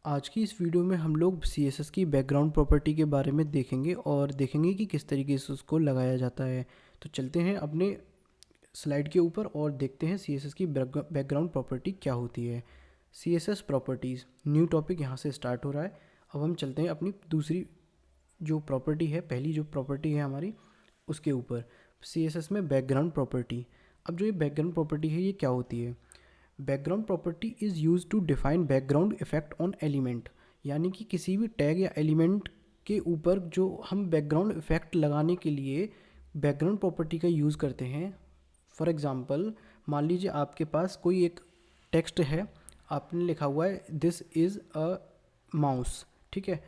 आज की इस वीडियो में हम लोग CSS की बैकग्राउंड प्रॉपर्टी के बारे में देखेंगे और देखेंगे कि किस तरीके से उसको लगाया जाता है। तो चलते हैं अपने स्लाइड के ऊपर और देखते हैं CSS की बैकग्राउंड प्रॉपर्टी क्या होती है। CSS प्रॉपर्टीज़ न्यू टॉपिक यहाँ से स्टार्ट हो रहा है। अब हम चलते हैं अपनी दूसरी जो प्रॉपर्टी है, पहली जो प्रॉपर्टी है हमारी उसके ऊपर, CSS में बैकग्राउंड प्रॉपर्टी। अब जो ये बैकग्राउंड प्रॉपर्टी है ये क्या होती है? Background property is use to define background effect on element, यानी कि किसी भी टैग या एलिमेंट के ऊपर जो हम बैकग्राउंड इफेक्ट लगाने के लिए बैकग्राउंड प्रॉपर्टी का यूज़ करते हैं। फॉर एग्ज़ाम्पल, मान लीजिए आपके पास कोई एक टेक्स्ट है, आपने लिखा हुआ है दिस इज़ अ माउस, ठीक है।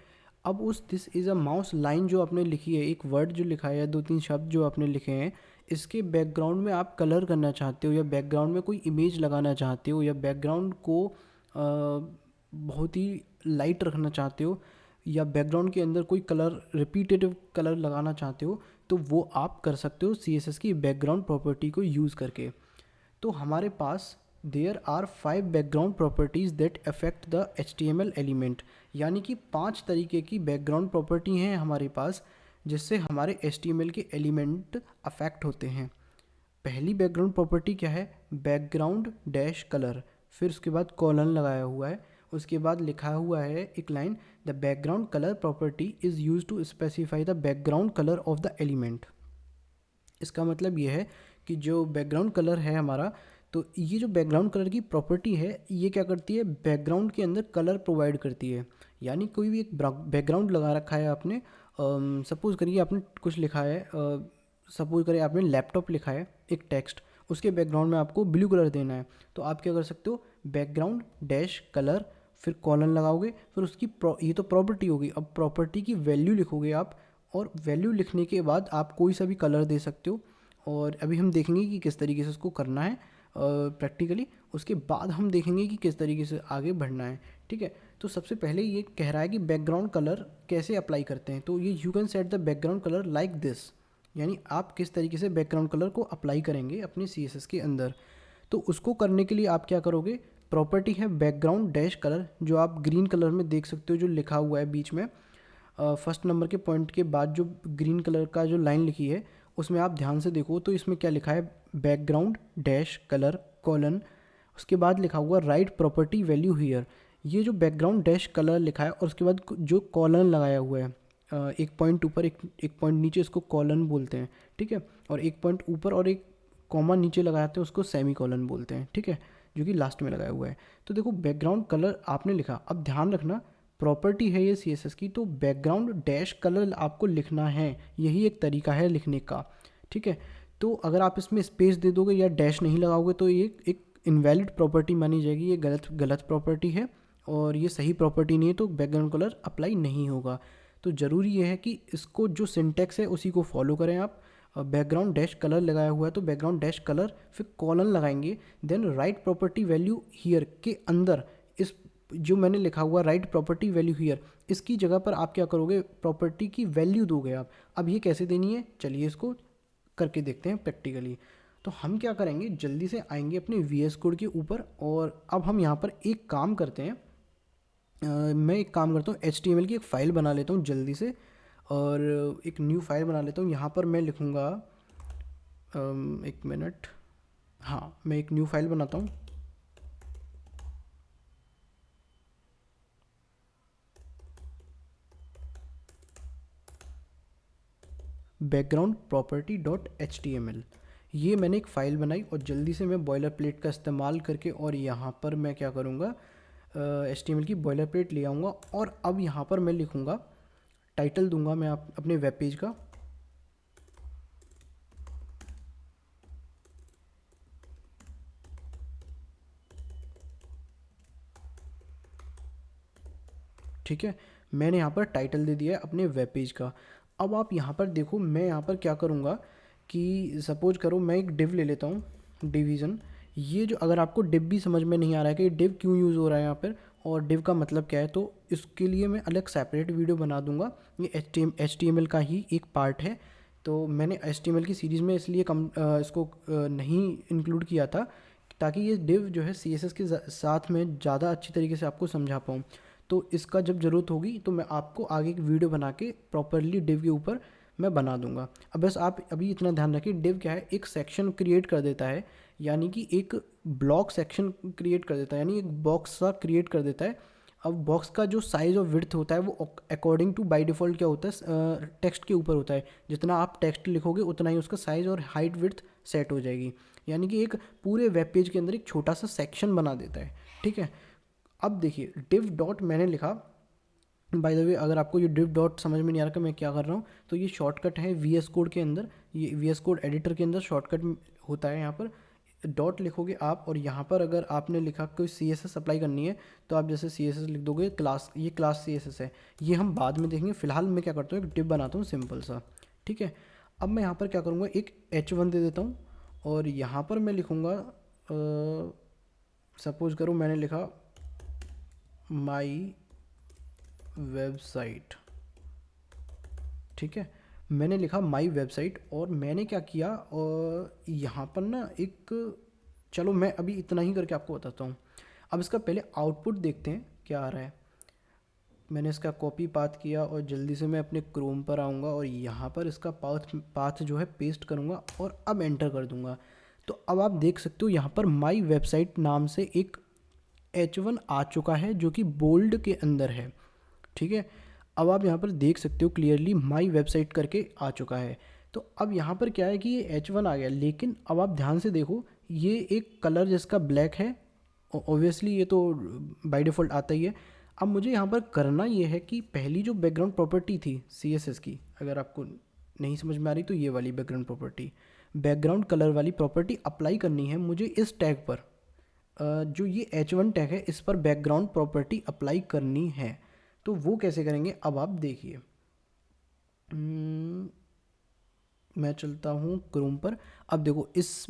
अब उस this is a mouse line जो आपने लिखी है, एक वर्ड जो लिखा है या 2-3 शब्द जो आपने लिखे हैं, इसके बैकग्राउंड में आप कलर करना चाहते हो या बैकग्राउंड में कोई इमेज लगाना चाहते हो या बैकग्राउंड को बहुत ही लाइट रखना चाहते हो या बैकग्राउंड के अंदर कोई कलर रिपीटेटिव कलर लगाना चाहते हो, तो वो आप कर सकते हो CSS की बैकग्राउंड प्रॉपर्टी को यूज़ करके। तो हमारे पास there are 5 background properties that affect the HTML element, यानी कि 5 तरीके की बैकग्राउंड प्रॉपर्टी हैं हमारे पास जिससे हमारे HTML के एलिमेंट अफेक्ट होते हैं। पहली बैकग्राउंड प्रॉपर्टी क्या है? बैकग्राउंड डैश कलर, फिर उसके बाद कॉलन लगाया हुआ है, उसके बाद लिखा हुआ है एक line, the background colour property is use to specify the background colour of the element. इसका मतलब ये है कि जो बैकग्राउंड कलर है हमारा, तो ये जो बैकग्राउंड कलर की प्रॉपर्टी है ये क्या करती है? बैकग्राउंड के अंदर कलर प्रोवाइड करती है। यानी कोई भी एक बैकग्राउंड लगा रखा है आपने, सपोज़ करिए आपने कुछ लिखा है, सपोज़ करिए आपने लैपटॉप लिखा है एक टेक्स्ट, उसके बैकग्राउंड में आपको ब्लू कलर देना है, तो आप क्या कर सकते हो? बैकग्राउंड डैश कलर, फिर कॉलन लगाओगे, फिर उसकी ये तो प्रॉपर्टी होगी। अब प्रॉपर्टी की वैल्यू लिखोगे आप, और वैल्यू लिखने के बाद आप कोई सा भी कलर दे सकते हो। और अभी हम देखेंगे कि किस तरीके से उसको करना है प्रैक्टिकली, उसके बाद हम देखेंगे कि किस तरीके से आगे बढ़ना है, ठीक है। तो सबसे पहले ये कह रहा है कि बैकग्राउंड कलर कैसे अप्लाई करते हैं, तो ये you can set the background colour like this, यानी आप किस तरीके से बैकग्राउंड कलर को अप्लाई करेंगे अपने CSS के अंदर। तो उसको करने के लिए आप क्या करोगे? प्रॉपर्टी है बैकग्राउंड डैश कलर, जो आप ग्रीन कलर में देख सकते हो, जो लिखा हुआ है बीच में फर्स्ट नंबर के पॉइंट के बाद जो ग्रीन कलर का जो लाइन लिखी है, उसमें आप ध्यान से देखो तो इसमें क्या लिखा है? बैकग्राउंड डैश कलर कॉलन, उसके बाद लिखा हुआ राइट प्रॉपर्टी वैल्यू हियर। ये जो बैकग्राउंड डैश कलर लिखा है और उसके बाद जो कॉलन लगाया हुआ है, एक पॉइंट ऊपर एक पॉइंट नीचे, इसको कॉलन बोलते हैं, ठीक है। और एक पॉइंट ऊपर और एक कॉमा नीचे लगाते हैं, उसको सेमी कॉलन बोलते हैं, ठीक है, जो कि लास्ट में लगाया हुआ है। तो देखो बैकग्राउंड कलर आपने लिखा, अब ध्यान रखना प्रॉपर्टी है ये CSS की, तो बैकग्राउंड डैश कलर आपको लिखना है, यही एक तरीका है लिखने का, ठीक है। तो अगर आप इसमें स्पेस दे दोगे या डैश नहीं लगाओगे तो ये एक इनवैलिड प्रॉपर्टी मानी जाएगी, ये गलत प्रॉपर्टी है और ये सही प्रॉपर्टी नहीं है, तो बैकग्राउंड कलर अप्लाई नहीं होगा। तो ज़रूरी ये है कि इसको जो सिंटेक्स है उसी को फॉलो करें आप। बैकग्राउंड डैश कलर लगाया हुआ है तो बैकग्राउंड डैश कलर, फिर कॉलन लगाएंगे, then write property value here के अंदर इस जो मैंने लिखा हुआ राइट प्रॉपर्टी वैल्यू हियर, इसकी जगह पर आप क्या करोगे? प्रॉपर्टी की वैल्यू दोगे आप। अब ये कैसे देनी है, चलिए इसको करके देखते हैं प्रैक्टिकली। तो हम क्या करेंगे, जल्दी से आएंगे अपने VS कोड के ऊपर और अब हम यहाँ पर एक काम करते हैं। मैं एक काम करता हूँ, HTML की एक फ़ाइल बना लेता हूँ जल्दी से, और एक न्यू फाइल बना लेता हूँ। यहाँ पर मैं लिखूँगा, एक मिनट, हाँ मैं एक न्यू फाइल बनाता हूँ। बैकग्राउंड प्रॉपर्टी डॉट HTML, ये मैंने एक फ़ाइल बनाई और जल्दी से मैं बॉयलर प्लेट का इस्तेमाल करके और यहाँ पर मैं क्या करूँगा, HTML की बॉयलर प्लेट ले आऊँगा और अब यहाँ पर मैं लिखूँगा, टाइटल दूंगा मैं अपने वेब पेज का, ठीक है। मैंने यहाँ पर टाइटल दे दिया है अपने वेब पेज का। अब आप यहाँ पर देखो, मैं यहाँ पर क्या करूँगा कि सपोज करो मैं एक डिव ले लेता हूँ, डिवीज़न। ये जो, अगर आपको डिव भी समझ में नहीं आ रहा है कि डिव क्यों यूज़ हो रहा है यहाँ पर और डिव का मतलब क्या है, तो इसके लिए मैं अलग सेपरेट वीडियो बना दूँगा। ये HTML का ही एक पार्ट है, तो मैंने HTML की सीरीज़ में इसलिए इसको नहीं इंक्लूड किया था ताकि ये डिव जो है CSS के साथ में ज़्यादा अच्छी तरीके से आपको समझा पाऊँ। तो इसका जब ज़रूरत होगी तो मैं आपको आगे एक वीडियो बना के प्रॉपरली डिव के ऊपर मैं बना दूंगा। अब बस आप अभी इतना ध्यान रखिए, डिव क्या है, एक सेक्शन क्रिएट कर देता है, यानी कि एक ब्लॉक सेक्शन क्रिएट कर देता है, यानी एक बॉक्स सा क्रिएट कर देता है। अब बॉक्स का जो साइज़ और विड्थ होता है वो अकॉर्डिंग टू बाय डिफ़ॉल्ट क्या होता है, टेक्स्ट के ऊपर होता है। जितना आप टेक्स्ट लिखोगे उतना ही उसका साइज़ और हाइट विड्थ सेट हो जाएगी, यानी कि एक पूरे वेब पेज के अंदर एक छोटा सा सेक्शन बना देता है। ठीक है, अब देखिए डिव डॉट मैंने लिखा, बाय द वे अगर आपको ये डिव डॉट समझ में नहीं आ रहा कि मैं क्या कर रहा हूँ, तो ये शॉर्टकट है वी एस कोड के अंदर, ये वी एस कोड एडिटर के अंदर शॉर्टकट होता है। यहाँ पर डॉट लिखोगे आप, और यहाँ पर अगर आपने लिखा कोई सी एस एस अप्लाई करनी है तो आप जैसे सी एस एस लिख दोगे, क्लास, ये क्लास सी एस एस है, ये हम बाद में देखेंगे। फिलहाल मैं क्या करता हूँ, एक डिव बनाता हूँ सिंपल सा। ठीक है, अब मैं यहाँ पर क्या करूँगा, एक H1 दे देता हूँ, और यहाँ पर मैं लिखूँगा, सपोज करो मैंने लिखा माई वेबसाइट। ठीक है, मैंने लिखा माई वेबसाइट, और मैंने क्या किया, और यहाँ पर ना एक, चलो मैं अभी इतना ही करके आपको बताता हूँ। अब इसका पहले आउटपुट देखते हैं क्या आ रहा है। मैंने इसका कॉपी पाथ किया, और जल्दी से मैं अपने क्रोम पर आऊँगा, और यहाँ पर इसका पाथ जो है पेस्ट करूँगा, और अब एंटर कर दूँगा। तो अब आप देख सकते हो यहाँ पर माई वेबसाइट नाम से एक H1 आ चुका है, जो कि बोल्ड के अंदर है। ठीक है, अब आप यहाँ पर देख सकते हो क्लियरली माई वेबसाइट करके आ चुका है। तो अब यहाँ पर क्या है कि ये H1 आ गया, लेकिन अब आप ध्यान से देखो, ये एक कलर जिसका ब्लैक है, ऑब्वियसली ये तो बाय डिफ़ॉल्ट आता ही है। अब मुझे यहाँ पर करना ये है कि पहली जो बैकग्राउंड प्रॉपर्टी थी CSS की, अगर आपको नहीं समझ में आ रही तो ये वाली बैकग्राउंड प्रॉपर्टी, बैकग्राउंड कलर वाली प्रॉपर्टी अप्लाई करनी है मुझे इस टैग पर। जो ये H1 टैग है, इस पर बैकग्राउंड प्रॉपर्टी अप्लाई करनी है। तो वो कैसे करेंगे, अब आप देखिए। मैं चलता हूँ क्रोम पर। अब देखो इस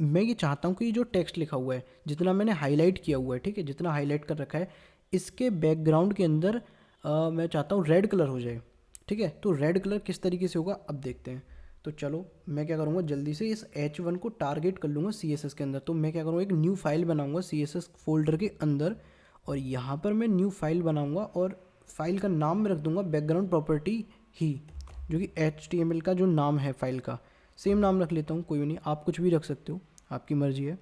मैं ये चाहता हूँ कि ये जो टेक्स्ट लिखा हुआ है, जितना मैंने हाईलाइट किया हुआ है, ठीक है, जितना हाईलाइट कर रखा है, इसके बैकग्राउंड के अंदर मैं चाहता हूँ रेड कलर हो जाए। ठीक है, तो रेड कलर किस तरीके से होगा अब देखते हैं। तो चलो मैं क्या करूँगा, जल्दी से इस H1 को टारगेट कर लूँगा CSS के अंदर। तो मैं क्या करूँगा, एक न्यू फाइल बनाऊँगा CSS फोल्डर के अंदर, और यहाँ पर मैं न्यू फाइल बनाऊँगा, और फाइल का नाम मैं रख दूँगा बैकग्राउंड प्रॉपर्टी ही, जो कि HTML का जो नाम है फाइल का, सेम नाम रख लेता हूँ, कोई नहीं, आप कुछ भी रख सकते हो, आपकी मर्ज़ी है।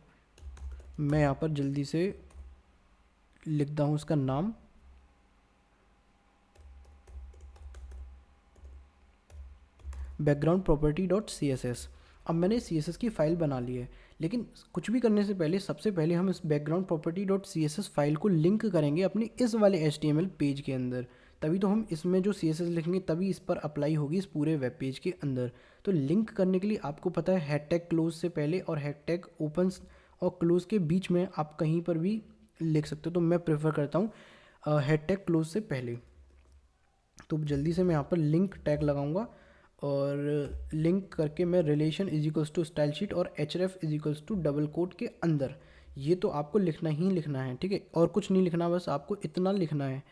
मैं यहाँ पर जल्दी से लिखता हूँ उसका नाम, बैकग्राउंड प्रॉपर्टी डॉट CSS। अब मैंने CSS की फ़ाइल बना ली है, लेकिन कुछ भी करने से पहले सबसे पहले हम इस background property dot CSS file को लिंक करेंगे अपने इस वाले HTML पेज के अंदर, तभी तो हम इसमें जो CSS लिखेंगे तभी इस पर अप्लाई होगी इस पूरे वेब पेज के अंदर। तो लिंक करने के लिए आपको पता है हैशटैग क्लोज से पहले और हैशटैग ओपन और क्लोज के बीच में आप कहीं पर भी लिख सकते हो, तो मैं प्रेफर करता हूँ हैशटैग क्लोज से पहले। तो जल्दी से मैं यहाँ पर लिंक टैग लगाऊंगा, और लिंक करके मैं relation is equals to style sheet और href is equals to double quote के अंदर, ये तो आपको लिखना ही लिखना है। ठीक है, और कुछ नहीं लिखना, बस आपको इतना लिखना है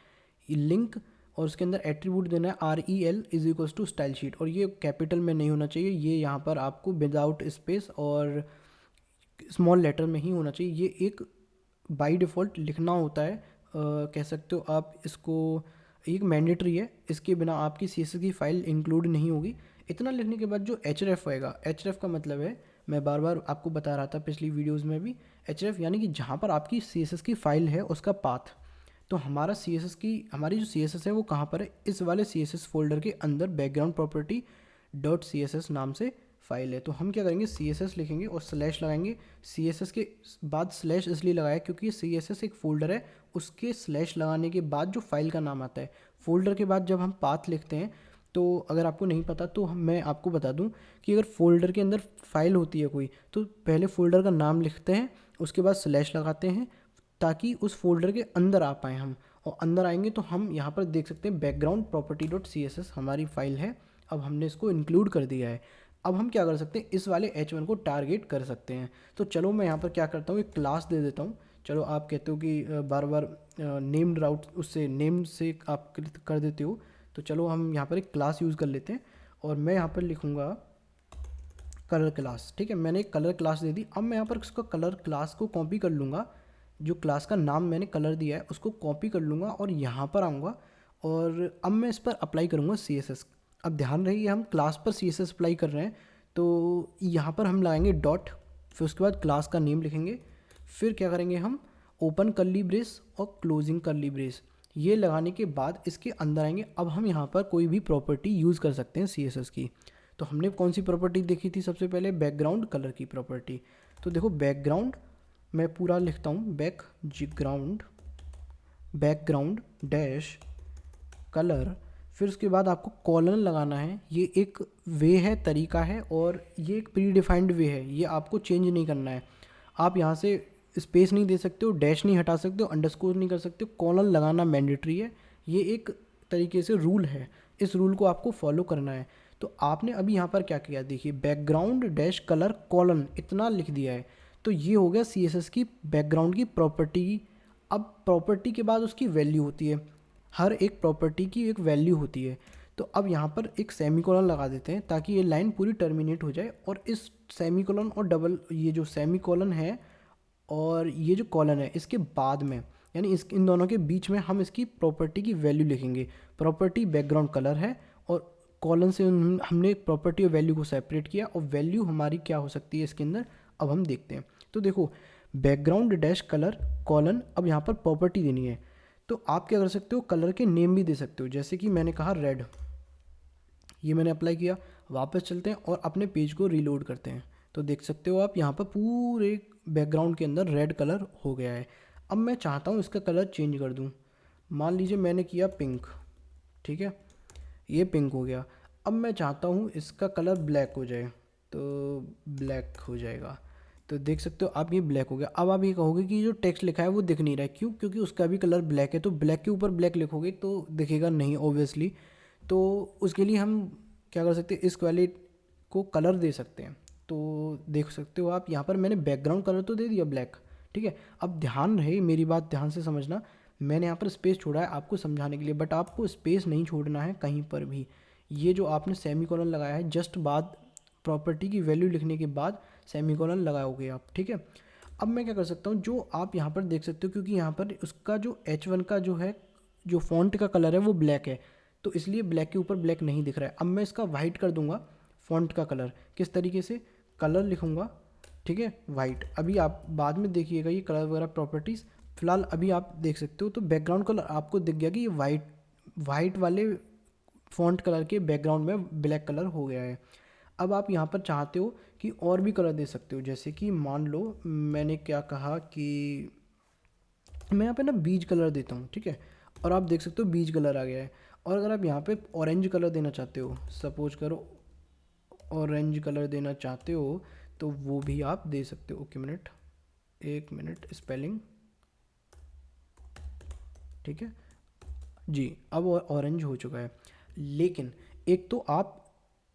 लिंक, और उसके अंदर एट्रीब्यूट देना है rel is equals to style sheet, और ये कैपिटल में नहीं होना चाहिए, ये यहाँ पर आपको विदाउट स्पेस और स्मॉल लेटर में ही होना चाहिए। ये एक बाय डिफ़ॉल्ट लिखना होता है, कह सकते हो आप इसको, एक मैंडेटरी है, इसके बिना आपकी CSS की फ़ाइल इंक्लूड नहीं होगी। इतना लिखने के बाद जो href आएगा, href का मतलब है, मैं बार बार आपको बता रहा था पिछली वीडियोस में भी, href यानी कि जहाँ पर आपकी CSS की फ़ाइल है उसका पाथ। तो हमारा CSS की, हमारी जो CSS है वो कहाँ पर है, इस वाले CSS फोल्डर के अंदर बैकग्राउंड प्रॉपर्टी डॉट CSS नाम से फाइल है। तो हम क्या करेंगे, CSS लिखेंगे और स्लैश लगाएंगे। CSS के बाद स्लैश इसलिए लगाया क्योंकि CSS एक फ़ोल्डर है, उसके स्लैश लगाने के बाद जो फाइल का नाम आता है, फ़ोल्डर के बाद जब हम पाथ लिखते हैं, तो अगर आपको नहीं पता तो मैं आपको बता दूं कि अगर फ़ोल्डर के अंदर फाइल होती है कोई, तो पहले फ़ोल्डर का नाम लिखते हैं, उसके बाद स्लैश लगाते हैं, ताकि उस फोल्डर के अंदर आ पाएँ हम। और अंदर आएंगे तो हम यहाँ पर देख सकते हैं बैकग्राउंड प्रॉपर्टी डॉट CSS हमारी फ़ाइल है। अब हमने इसको इंक्लूड कर दिया है। अब हम क्या कर सकते हैं, इस वाले H1 को टारगेट कर सकते हैं। तो चलो मैं यहाँ पर क्या करता हूँ, एक क्लास दे देता हूँ। चलो आप कहते हो कि बार बार नेम राउट, उससे नेम से आप कर देते हो, तो चलो हम यहाँ पर एक क्लास यूज़ कर लेते हैं, और मैं यहाँ पर लिखूँगा कलर क्लास। ठीक है, मैंने एक कलर क्लास दे दी। अब मैं यहाँ पर इसका कलर क्लास को कॉपी कर लूँगा जो क्लास का नाम मैंने कलर दिया है उसको कॉपी कर लूँगा और यहाँ पर आऊँगा और अब मैं इस पर अप्लाई करूँगा CSS। अब ध्यान रहे हम क्लास पर CSS अप्लाई कर रहे हैं, तो यहाँ पर हम लगाएंगे डॉट, फिर उसके बाद क्लास का नेम लिखेंगे, फिर क्या करेंगे हम ओपन कर्ली ब्रेस और क्लोजिंग कर्ली ब्रेस, ये लगाने के बाद इसके अंदर आएंगे। अब हम यहाँ पर कोई भी प्रॉपर्टी यूज़ कर सकते हैं CSS की। तो हमने कौन सी प्रॉपर्टी देखी थी सबसे पहले, बैकग्राउंड कलर की प्रॉपर्टी। तो देखो बैकग्राउंड मैं पूरा लिखता हूँ, बैकग्राउंड डैश कलर, फिर उसके बाद आपको कॉलन लगाना है। ये एक वे है, तरीका है, और ये एक प्री डिफाइंड वे है, ये आपको चेंज नहीं करना है। आप यहाँ से स्पेस नहीं दे सकते हो, डैश नहीं हटा सकते हो, अंडरस्कोर नहीं कर सकते हो, कॉलन लगाना मैंडेटरी है। ये एक तरीके से रूल है, इस रूल को आपको फॉलो करना है। तो आपने अभी यहाँ पर क्या किया, देखिए बैकग्राउंड डैश कलर कॉलन इतना लिख दिया है। तो ये हो गया CSS की बैकग्राउंड की प्रॉपर्टी। अब प्रॉपर्टी के बाद उसकी वैल्यू होती है, हर एक प्रॉपर्टी की एक वैल्यू होती है। तो अब यहाँ पर एक सेमीकोलन लगा देते हैं ताकि ये लाइन पूरी टर्मिनेट हो जाए, और इस सेमीकोलन और डबल, ये जो सेमीकोलन है और ये जो कॉलन है, इसके बाद में यानी इन दोनों के बीच में हम इसकी प्रॉपर्टी की वैल्यू लिखेंगे। प्रॉपर्टी बैकग्राउंड कलर है और कॉलन से हमने प्रॉपर्टी और वैल्यू को सेपरेट किया, और वैल्यू हमारी क्या हो सकती है इसके अंदर, अब हम देखते हैं। तो देखो बैकग्राउंड डैश कलर कॉलन, अब यहाँ पर प्रॉपर्टी देनी है। तो आप क्या कर सकते हो, कलर के नेम भी दे सकते हो, जैसे कि मैंने कहा रेड, ये मैंने अप्लाई किया। वापस चलते हैं और अपने पेज को रीलोड करते हैं, तो देख सकते हो आप यहाँ पर पूरे बैकग्राउंड के अंदर रेड कलर हो गया है। अब मैं चाहता हूँ इसका कलर चेंज कर दूँ, मान लीजिए मैंने किया पिंक, ठीक है, ये पिंक हो गया। अब मैं चाहता हूँ इसका कलर ब्लैक हो जाए, तो ब्लैक हो जाएगा। तो देख सकते हो आप, ये ब्लैक हो गया। अब आप ये कहोगे कि जो टेक्स्ट लिखा है वो दिख नहीं रहा है, क्यों, क्योंकि उसका भी कलर ब्लैक है। तो ब्लैक के ऊपर ब्लैक लिखोगे तो दिखेगा नहीं ऑब्वियसली। तो उसके लिए हम क्या कर सकते हैं, इस वाले को कलर दे सकते हैं। तो देख सकते हो आप यहाँ पर मैंने बैकग्राउंड कलर तो दे दिया ब्लैक, ठीक है। अब ध्यान रहे, मेरी बात ध्यान से समझना, मैंने यहाँ पर स्पेस छोड़ा है आपको समझाने के लिए, बट आपको स्पेस नहीं छोड़ना है कहीं पर भी। ये जो आपने सेमीकोलन लगाया है, जस्ट बाद प्रॉपर्टी की वैल्यू लिखने के बाद सेमीकोलन लगाओगे आप, ठीक है। अब मैं क्या कर सकता हूँ, जो आप यहाँ पर देख सकते हो, क्योंकि यहाँ पर उसका जो H1 का जो है, जो फॉन्ट का कलर है वो ब्लैक है, तो इसलिए ब्लैक के ऊपर ब्लैक नहीं दिख रहा है। अब मैं इसका वाइट कर दूंगा फॉन्ट का कलर, किस तरीके से, कलर लिखूंगा, ठीक है, वाइट। अभी आप बाद में देखिएगा ये कलर वगैरह प्रॉपर्टीज़, फिलहाल अभी आप देख सकते हो। तो बैकग्राउंड कलर आपको दिख गया कि ये वाइट वाले फॉन्ट कलर के बैकग्राउंड में ब्लैक कलर हो गया है। अब आप यहाँ पर चाहते हो कि और भी कलर दे सकते हो, जैसे कि मान लो मैंने क्या कहा कि मैं यहाँ पे ना बीज कलर देता हूँ, ठीक है, और आप देख सकते हो बीज कलर आ गया है। और अगर आप यहाँ पे ऑरेंज कलर देना चाहते हो, सपोज करो ऑरेंज कलर देना चाहते हो, तो वो भी आप दे सकते हो। ओके मिनट, एक मिनट, स्पेलिंग, ठीक है जी, अब ऑरेंज हो चुका है। लेकिन एक तो आप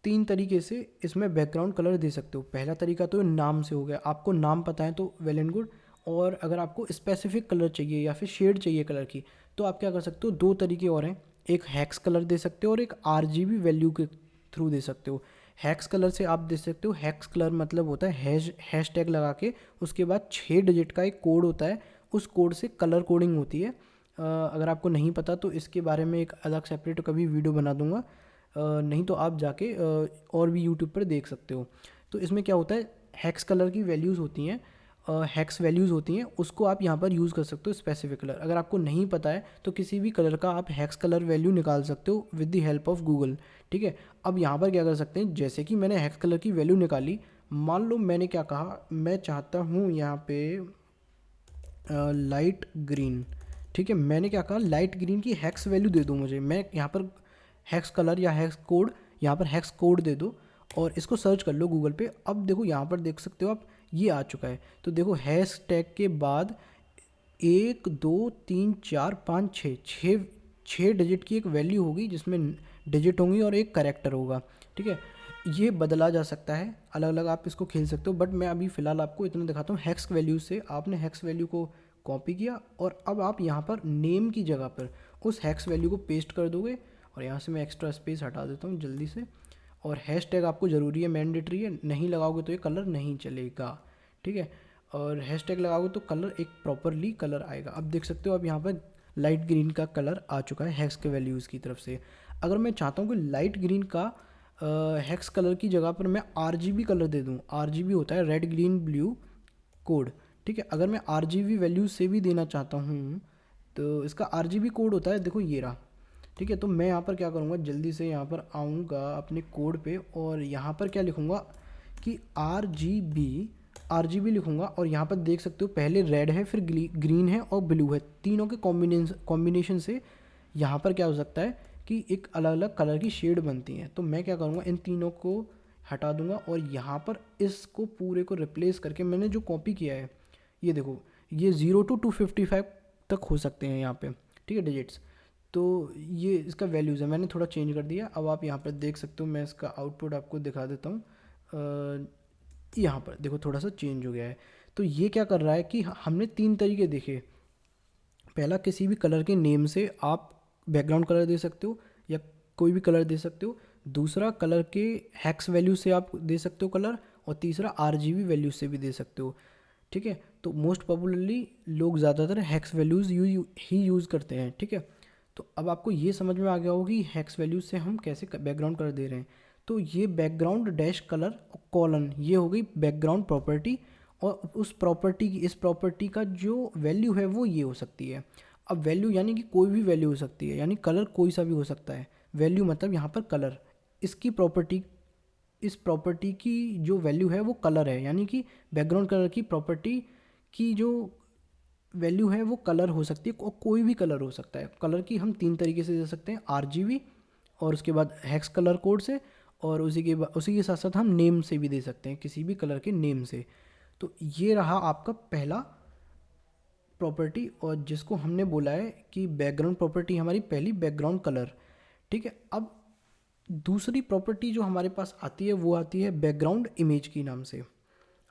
3 तरीके से इसमें बैकग्राउंड कलर दे सकते हो। पहला तरीका तो नाम से हो गया, आपको नाम पता है तो वेल एंड गुड। और अगर आपको स्पेसिफिक कलर चाहिए या फिर शेड चाहिए कलर की, तो आप क्या कर सकते हो, 2 तरीके और हैं। एक हैक्स कलर दे सकते हो और एक RGB वैल्यू के थ्रू दे सकते हो। हैक्स कलर से आप दे सकते हो, हैक्स कलर मतलब होता है हैश टैग लगा के उसके बाद 6 डिजिट का एक कोड होता है, उस कोड से कलर कोडिंग होती है। अगर आपको नहीं पता तो इसके बारे में एक अलग सेपरेट कभी वीडियो बना दूंगा, नहीं तो आप जाके और भी यूट्यूब पर देख सकते हो। तो इसमें क्या होता है, हैक्स कलर की वैल्यूज़ होती हैं, हैक्स वैल्यूज़ होती हैं, उसको आप यहाँ पर यूज़ कर सकते हो स्पेसिफिक कलर। अगर आपको नहीं पता है तो किसी भी कलर का आप हैक्स कलर वैल्यू निकाल सकते हो with the help of Google, ठीक है। अब यहाँ पर क्या कर सकते हैं, जैसे कि मैंने हैक्स कलर की वैल्यू निकाली, मान लो मैंने क्या कहा, मैं चाहता हूँ यहाँ पे लाइट ग्रीन, ठीक है, मैंने क्या कहा, लाइट ग्रीन की हैक्स वैल्यू दे दो मुझे। मैं यहाँ पर हैक्स कलर या हैक्स कोड, यहाँ पर हैक्स कोड दे दो और इसको सर्च कर लो गूगल पे। अब देखो यहाँ पर देख सकते हो आप, ये आ चुका है। तो देखो हैश टैग के बाद 1 2 3 4 5 6 डिजिट की एक वैल्यू होगी, जिसमें डिजिट होंगी और एक करेक्टर होगा, ठीक है। ये बदला जा सकता है, अलग अलग आप इसको खेल सकते हो, बट मैं अभी फ़िलहाल आपको इतना दिखाता हूँ। हैक्स वैल्यू से आपने हैक्स वैल्यू को कॉपी किया और अब आप यहाँ पर नेम की जगह पर उस हैक्स वैल्यू को पेस्ट कर दोगे। और यहाँ से मैं एक्स्ट्रा स्पेस हटा देता हूँ जल्दी से। और हैश टैग आपको ज़रूरी है, मैंडेटरी है, नहीं लगाओगे तो ये कलर नहीं चलेगा, ठीक है। और हैशटैग लगाओगे तो कलर एक प्रॉपरली कलर आएगा। अब देख सकते हो अब यहाँ पर लाइट ग्रीन का कलर आ चुका है हैक्स के वैल्यूज़ की तरफ से। अगर मैं चाहता हूँ कि लाइट ग्रीन का हैक्स कलर की जगह पर मैं RGB कलर दे दूँ, RGB होता है रेड ग्रीन ब्लू कोड, ठीक है। अगर मैं RGB वैल्यूज से भी देना चाहता हूँ तो इसका RGB कोड होता है, देखो ये रहा, ठीक है। तो मैं यहाँ पर क्या करूँगा, जल्दी से यहाँ पर आऊँगा अपने कोड पे और यहाँ पर क्या लिखूँगा कि RGB लिखूँगा और यहाँ पर देख सकते हो पहले रेड है, फिर ग्रीन है और ब्लू है, तीनों के कॉम्बिनेशन से यहाँ पर क्या हो सकता है कि एक अलग अलग कलर की शेड बनती हैं। तो मैं क्या करूँगा, इन तीनों को हटा दूंगा और यहाँ पर इसको पूरे को रिप्लेस करके मैंने जो कॉपी किया है, ये देखो ये 0 to 255 तक हो सकते हैं यहाँ पे, ठीक है, डिजिट्स। तो ये इसका वैल्यूज़ है, मैंने थोड़ा चेंज कर दिया। अब आप यहाँ पर देख सकते हो, मैं इसका आउटपुट आपको दिखा देता हूँ। यहाँ पर देखो थोड़ा सा चेंज हो गया है। तो ये क्या कर रहा है कि हमने 3 तरीके देखे। पहला, किसी भी कलर के नेम से आप बैकग्राउंड कलर दे सकते हो या कोई भी कलर दे सकते हो। दूसरा, कलर के हैक्स वैल्यू से आप दे सकते हो कलर। और तीसरा, RGB वैल्यू से भी दे सकते हो, ठीक है। तो मोस्ट पॉपुलरली लोग ज़्यादातर हैक्स वैल्यूज़ ही यूज़ करते हैं, ठीक है। तो अब आपको ये समझ में आ गया होगा कि हैक्स वैल्यूज से हम कैसे बैकग्राउंड कलर दे रहे हैं। तो ये बैकग्राउंड डैश कलर कॉलन, ये हो गई बैकग्राउंड प्रॉपर्टी। और उस प्रॉपर्टी की, इस प्रॉपर्टी का जो वैल्यू है वो ये हो सकती है। अब वैल्यू यानी कि कोई भी वैल्यू हो सकती है, यानी कलर कोई सा भी हो सकता है। वैल्यू मतलब यहाँ पर कलर, इसकी प्रॉपर्टी, इस प्रॉपर्टी की जो वैल्यू है वो कलर है, यानी कि बैकग्राउंड कलर की प्रॉपर्टी की जो वैल्यू है वो कलर हो सकती है और कोई भी कलर हो सकता है। कलर की हम 3 तरीके से दे सकते हैं, RGB और उसके बाद हेक्स कलर कोड से, और उसी के साथ साथ हम नेम से भी दे सकते हैं, किसी भी कलर के नेम से। तो ये रहा आपका पहला प्रॉपर्टी, और जिसको हमने बोला है कि बैकग्राउंड प्रॉपर्टी हमारी पहली बैकग्राउंड कलर, ठीक है। अब दूसरी प्रॉपर्टी जो हमारे पास आती है वो आती है बैकग्राउंड इमेज की नाम से।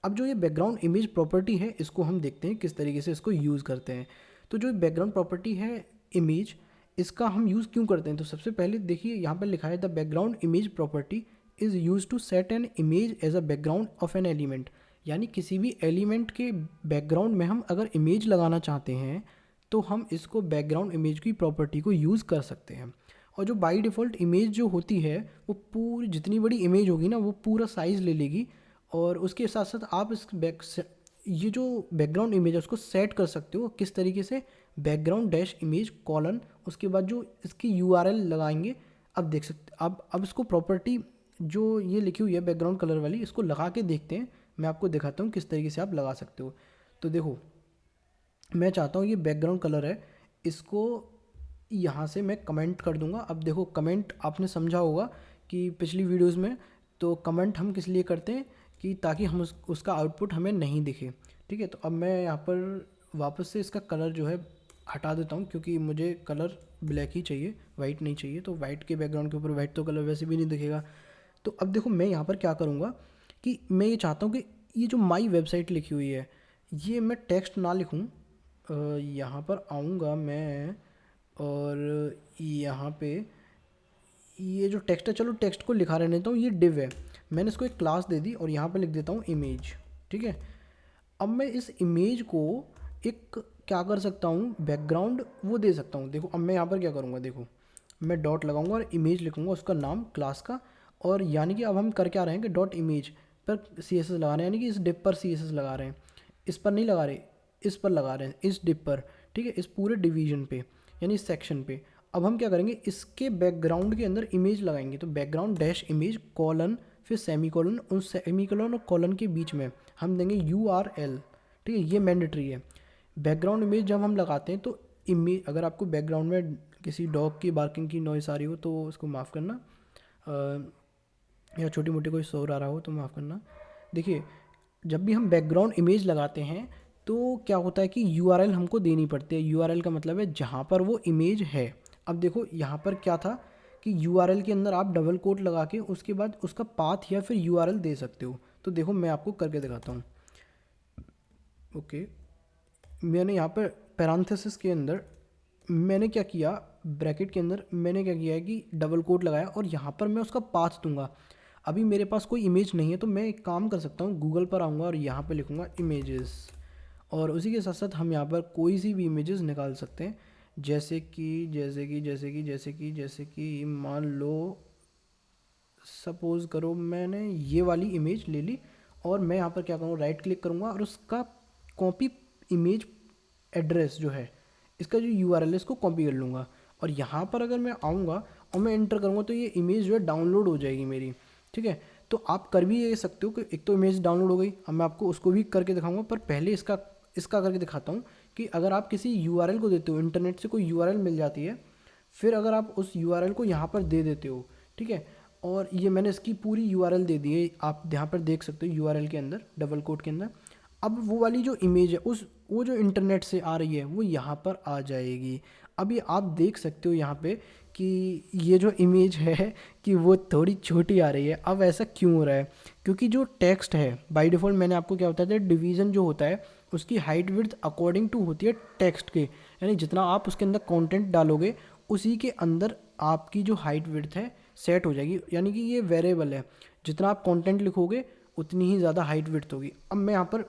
अब जो ये बैकग्राउंड इमेज प्रॉपर्टी है, इसको हम देखते हैं किस तरीके से इसको यूज़ करते हैं। तो जो बैकग्राउंड प्रॉपर्टी है इमेज, इसका हम यूज़ क्यों करते हैं। तो सबसे पहले देखिए यहाँ पर लिखा है the background image property is use to set an image as a background of an element. यानी किसी भी एलिमेंट के बैकग्राउंड में हम अगर इमेज लगाना चाहते हैं तो हम इसको बैकग्राउंड इमेज की प्रॉपर्टी को यूज़ कर सकते हैं। और जो बाय डिफ़ॉल्ट इमेज जो होती है वो पूरी, जितनी बड़ी इमेज होगी ना वो पूरा साइज़ ले लेगी। और उसके साथ साथ आप ये जो बैकग्राउंड इमेज है उसको सेट कर सकते हो किस तरीके से, बैकग्राउंड डैश इमेज कॉलन, उसके बाद जो इसकी URL लगाएंगे। अब देख सकते, अब इसको प्रॉपर्टी जो ये लिखी हुई है बैकग्राउंड कलर वाली, इसको लगा के देखते हैं। मैं आपको दिखाता हूँ किस तरीके से आप लगा सकते हो। तो देखो, मैं चाहता हूँ ये बैकग्राउंड कलर है, इसको यहाँ से मैं कमेंट कर दूंगा। अब देखो कमेंट आपने समझा होगा कि पिछली वीडियोस में, तो कमेंट हम किस लिए करते हैं कि ताकि हम उसका आउटपुट हमें नहीं दिखे, ठीक है। तो अब मैं यहाँ पर वापस से इसका कलर जो है हटा देता हूँ, क्योंकि मुझे कलर ब्लैक ही चाहिए, वाइट नहीं चाहिए। तो वाइट के बैकग्राउंड के ऊपर वाइट तो कलर वैसे भी नहीं दिखेगा। तो अब देखो मैं यहाँ पर क्या करूँगा कि मैं ये चाहता हूँ कि ये जो माई वेबसाइट लिखी हुई है ये मैं टेक्स्ट ना लिखूँ। यहाँ पर आऊँगा मैं और यहाँ पे ये जो टेक्स्ट है, चलो टेक्स्ट को लिखा रहने देता हूँ, ये डिव है, मैंने इसको एक क्लास दे दी और यहाँ पे लिख देता हूँ इमेज, ठीक है। अब मैं इस इमेज को एक क्या कर सकता हूँ, बैकग्राउंड वो दे सकता हूँ। देखो अब मैं यहाँ पर क्या करूँगा, देखो मैं डॉट लगाऊंगा और इमेज लिखूँगा उसका नाम क्लास का। और यानी कि अब हम कर क्या रहे हैं कि डॉट इमेज पर CSS लगा रहे हैं, यानी कि इस डिप पर CSS लगा रहे हैं, इस पर नहीं लगा रहे, इस पर लगा रहे हैं, इस डिप पर, ठीक है, इस पूरे डिवीजन पे यानी इस सेक्शन पे। अब हम क्या करेंगे, इसके बैकग्राउंड के अंदर इमेज लगाएंगे। तो बैकग्राउंड डैश इमेज कॉलन, फिर सेमी कॉलन, उन सेमी कॉलन और कॉलन के बीच में हम देंगे URL, ठीक है। ये मैंडेटरी है। बैकग्राउंड इमेज जब हम लगाते हैं तो इमेज, अगर आपको बैकग्राउंड में किसी डॉग की बार्किंग की नॉइस आ रही हो तो उसको माफ़ करना, या छोटी मोटी कोई शोर आ रहा हो तो माफ़ करना। देखिए जब भी हम बैकग्राउंड इमेज लगाते हैं तो क्या होता है कि URL हमको देनी पड़ती है। URL का मतलब है जहाँ पर वो इमेज है। अब देखो यहाँ पर क्या था कि URL के अंदर आप डबल कोट लगा के उसके बाद उसका पाथ या फिर URL दे सकते हो। तो देखो मैं आपको करके दिखाता हूँ। ओके, मैंने यहाँ पर पैरेंथेसिस के अंदर मैंने क्या किया, ब्रैकेट के अंदर मैंने क्या किया है कि डबल कोट लगाया और यहाँ पर मैं उसका पाथ दूंगा। अभी मेरे पास कोई इमेज नहीं है, तो मैं एक काम कर सकता हूँ, गूगल पर आऊँगा और यहाँ पे लिखूँगा इमेजेस, और उसी के साथ साथ हम यहाँ पर कोई सी भी इमेजेस निकाल सकते हैं। जैसे कि मान लो, सपोज़ करो मैंने ये वाली इमेज ले ली, और मैं यहाँ पर क्या करूँगा, राइट क्लिक करूँगा और उसका कॉपी इमेज एड्रेस जो है, इसका जो यूआरएल है इसको कॉपी कर लूँगा, और यहाँ पर अगर मैं आऊँगा और मैं एंटर करूँगा तो ये इमेज जो है डाउनलोड हो जाएगी मेरी। ठीक है, तो आप कर भी ये सकते हो कि एक तो इमेज डाउनलोड हो गई, अब मैं आपको उसको भी करके दिखाऊंगा, पर पहले इसका इसका करके दिखाता हूँ कि अगर आप किसी यूआरएल को देते हो, इंटरनेट से कोई यूआरएल मिल जाती है, फिर अगर आप उस यूआरएल को यहाँ पर दे देते हो, ठीक है, और ये मैंने इसकी पूरी यूआरएल दे दी है, आप यहाँ पर देख सकते हो यूआरएल के अंदर, डबल कोट के अंदर। अब वो वाली जो इमेज है वो जो इंटरनेट से आ रही है वो यहाँ पर आ जाएगी। अब ये आप देख सकते हो यहाँ पे कि ये जो इमेज है कि वो थोड़ी छोटी आ रही है। अब ऐसा क्यों हो रहा है? क्योंकि जो टेक्स्ट है बाय डिफ़ॉल्ट, मैंने आपको क्या बताया था, डिवीज़न जो होता है उसकी हाइट विड्थ अकॉर्डिंग टू होती है टेक्स्ट के, यानी जितना आप उसके अंदर कंटेंट डालोगे उसी के अंदर आपकी जो हाइट विड्थ है सेट हो जाएगी, यानी कि ये वेरिएबल है, जितना आप कंटेंट लिखोगे उतनी ही ज़्यादा हाइट विड्थ होगी। अब मैं यहाँ पर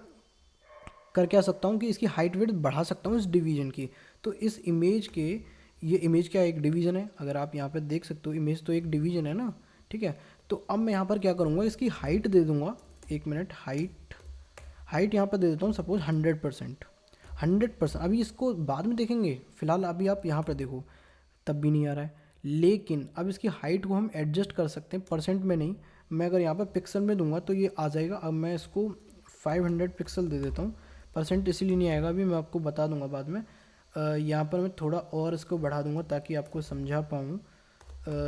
कर क्या सकता हूँ कि इसकी हाइट विड्थ बढ़ा सकता हूँ इस डिवीज़न की। तो इस इमेज के, ये इमेज क्या एक डिवीज़न है, अगर आप यहाँ पर देख सकते हो इमेज तो एक डिवीज़न है ना, ठीक है। तो अब मैं यहाँ पर क्या करूँगा, इसकी हाइट दे दूँगा, 1 मिनट, हाइट यहाँ पर दे देता हूँ सपोज 100%। अभी इसको बाद में देखेंगे, फ़िलहाल अभी आप यहाँ पर देखो तब भी नहीं आ रहा है, लेकिन अब इसकी हाइट को हम एडजस्ट कर सकते हैं, परसेंट में नहीं। मैं अगर यहाँ पर पिक्सल में दूंगा तो ये आ जाएगा। अब मैं इसको 500 पिक्सल दे देता हूँ, परसेंट इसीलिए नहीं आएगा, अभी मैं आपको बता दूंगा बाद में। यहाँ पर मैं थोड़ा और इसको बढ़ा दूंगा ताकि आपको समझा पाऊँ।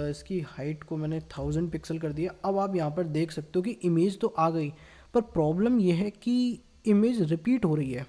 इसकी हाइट को मैंने 1000 पिक्सल कर दिया। अब आप यहाँ पर देख सकते हो कि इमेज तो आ गई, पर प्रॉब्लम ये है कि इमेज रिपीट हो रही है।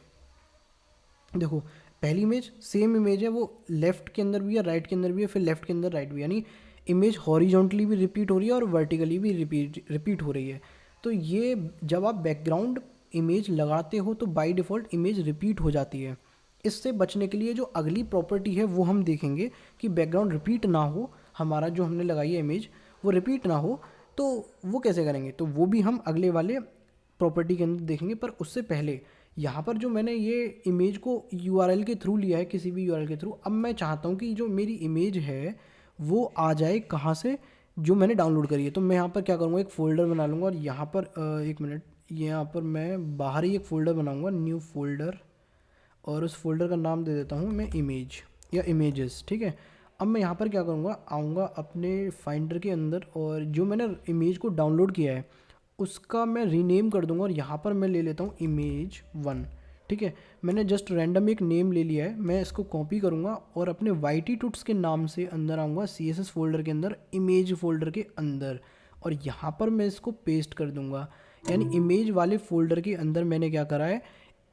देखो, पहली इमेज सेम इमेज है, वो लेफ़्ट के अंदर भी है, राइट के अंदर भी है, फिर लेफ़्ट के अंदर राइट भी, यानी इमेज हॉरिजॉन्टली भी रिपीट हो रही है और वर्टिकली भी रिपीट हो रही है। तो ये जब आप बैकग्राउंड इमेज लगाते हो तो बाय डिफ़ॉल्ट इमेज रिपीट हो जाती है। इससे बचने के लिए जो अगली प्रॉपर्टी है वो हम देखेंगे कि बैकग्राउंड रिपीट ना हो, हमारा जो हमने लगाई है इमेज वो रिपीट ना हो, तो वो कैसे करेंगे, तो वो भी हम अगले वाले प्रॉपर्टी के अंदर देखेंगे। पर उससे पहले यहाँ पर जो मैंने ये इमेज को यूआरएल के थ्रू लिया है, किसी भी यूआरएल के थ्रू, अब मैं चाहता हूँ कि जो मेरी इमेज है वो आ जाए कहाँ से, जो मैंने डाउनलोड करी है। तो मैं यहाँ पर क्या करूँगा, एक फ़ोल्डर बना लूँगा, और यहाँ पर 1 मिनट, यहाँ पर मैं बाहर ही एक फ़ोल्डर बनाऊँगा, न्यू फोल्डर, और उस फोल्डर का नाम दे देता हूँ मैं इमेज या इमेजेस, ठीक है। अब मैं यहाँ पर क्या करूँगा, आऊँगा अपने फाइंडर के अंदर, और जो मैंने इमेज को डाउनलोड किया है उसका मैं रीनेम कर दूँगा, और यहाँ पर मैं ले लेता हूँ image1, ठीक है। मैंने जस्ट रैंडम एक नेम ले लिया है, मैं इसको कॉपी करूँगा और अपने YT के नाम से अंदर आऊँगा CSS फोल्डर के अंदर, इमेज फोल्डर के अंदर, और यहाँ पर मैं इसको पेस्ट कर दूँगा। यानी इमेज वाले फोल्डर के अंदर मैंने क्या करा है,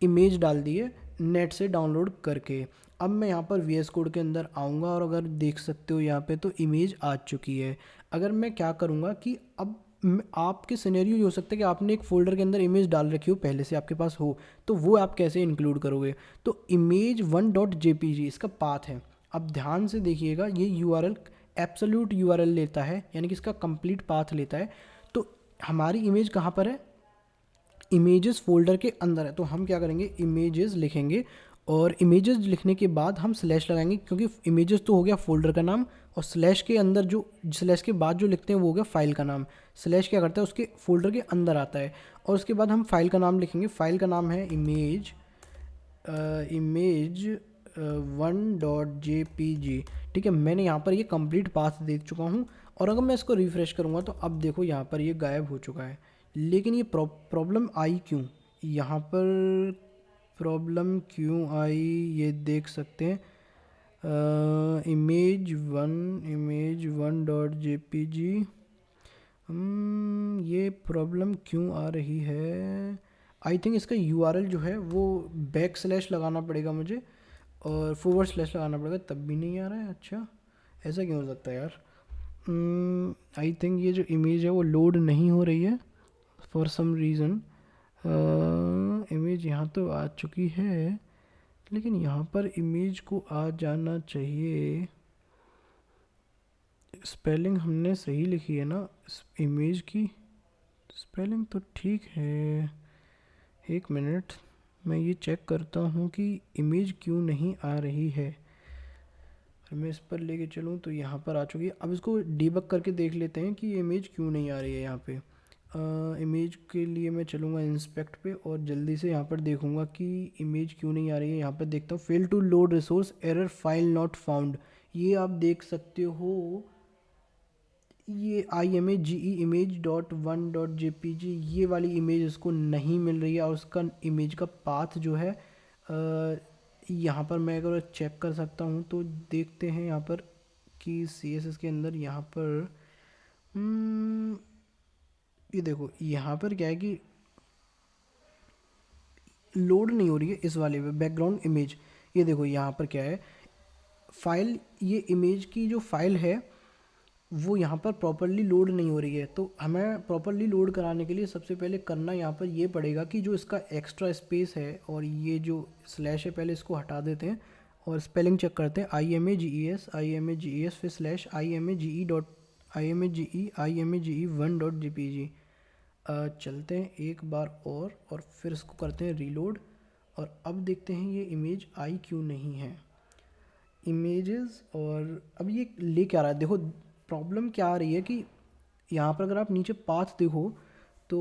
इमेज डाल दी है नेट से डाउनलोड करके। अब मैं यहाँ पर VS कोड के अंदर आऊँगा, और अगर देख सकते हो यहाँ पे तो इमेज आ चुकी है। अगर मैं क्या करूँगा कि अब आपके सिनेरियो ये हो सकता है कि आपने एक फ़ोल्डर के अंदर इमेज डाल रखी हो पहले से, आपके पास हो, तो वो आप कैसे इंक्लूड करोगे। तो image1.jpg इसका पाथ है। अब ध्यान से देखिएगा, ये यूआरएल एब्सोल्यूट यूआरएल लेता है, यानी कि इसका कंप्लीट पाथ लेता है। तो हमारी इमेज कहाँ पर है, इमेजेस फोल्डर के अंदर है। तो हम क्या करेंगे, इमेजेस लिखेंगे, और इमेजेस लिखने के बाद हम स्लैश लगाएंगे, क्योंकि इमेजेस तो हो गया फोल्डर का नाम, और स्लैश के अंदर जो, स्लैश के बाद जो लिखते हैं वो हो गया फाइल का नाम। स्लैश क्या करता है, उसके फोल्डर के अंदर आता है, और उसके बाद हम फाइल का नाम लिखेंगे। फाइल का नाम है image1.jpg, ठीक है। मैंने यहाँ पर ये कंप्लीट पाथ दे चुका हूँ, और अगर मैं इसको रिफ़्रेश करूँगा तो अब देखो यहाँ पर ये गायब हो चुका है। लेकिन ये प्रॉब्लम आई क्यों, यहाँ पर प्रॉब्लम क्यों आई ये देख सकते हैं। image1.jpg, ये प्रॉब्लम क्यों आ रही है। आई थिंक इसका यूआरएल जो है वो बैक स्लैश लगाना पड़ेगा मुझे, और फॉरवर्ड स्लैश लगाना पड़ेगा, तब भी नहीं आ रहा है। अच्छा, ऐसा क्यों हो सकता है यार। आई थिंक ये जो इमेज है वो लोड नहीं हो रही है फॉर सम रीज़न। इमेज यहाँ तो आ चुकी है, लेकिन यहाँ पर इमेज को आ जाना चाहिए। स्पेलिंग हमने सही लिखी है ना इस इमेज की? स्पेलिंग तो ठीक है। एक मिनट, मैं ये चेक करता हूँ कि इमेज क्यों नहीं आ रही है। अगर मैं इस पर लेके चलूँ तो यहाँ पर आ चुकी है। अब इसको डीबग करके देख लेते हैं कि ये इमेज क्यों नहीं आ रही है यहाँ पे। इमेज के लिए मैं चलूँगा इंस्पेक्ट पे और जल्दी से यहाँ पर देखूँगा कि इमेज क्यों नहीं आ रही है। यहाँ पर देखता हूँ fail to load resource error file not found. ये आप देख सकते हो, ये image.1.jpg ये वाली इमेज इसको नहीं मिल रही है और उसका इमेज का पाथ जो है यहाँ पर मैं अगर चेक कर सकता हूँ तो देखते हैं यहाँ पर कि CSS के अंदर यहाँ पर ये देखो यहाँ पर क्या है कि लोड नहीं हो रही है इस वाले पे बैकग्राउंड इमेज। ये देखो यहाँ पर क्या है, फाइल, ये इमेज की जो फाइल है वो यहाँ पर प्रॉपरली लोड नहीं हो रही है। तो हमें प्रॉपरली लोड कराने के लिए सबसे पहले करना यहाँ पर ये पड़ेगा कि जो इसका एक्स्ट्रा स्पेस है और ये जो स्लैश है पहले इसको हटा देते हैं और स्पेलिंग चेक करते हैं। IMAGES फिर स्लैश IMAGE1.jpg। चलते हैं एक बार और फिर इसको करते हैं रीलोड और अब देखते हैं ये इमेज आई क्यों नहीं है इमेजेस। और अब ये ले क्या रहा है, देखो प्रॉब्लम क्या आ रही है कि यहाँ पर अगर आप नीचे पाथ देखो तो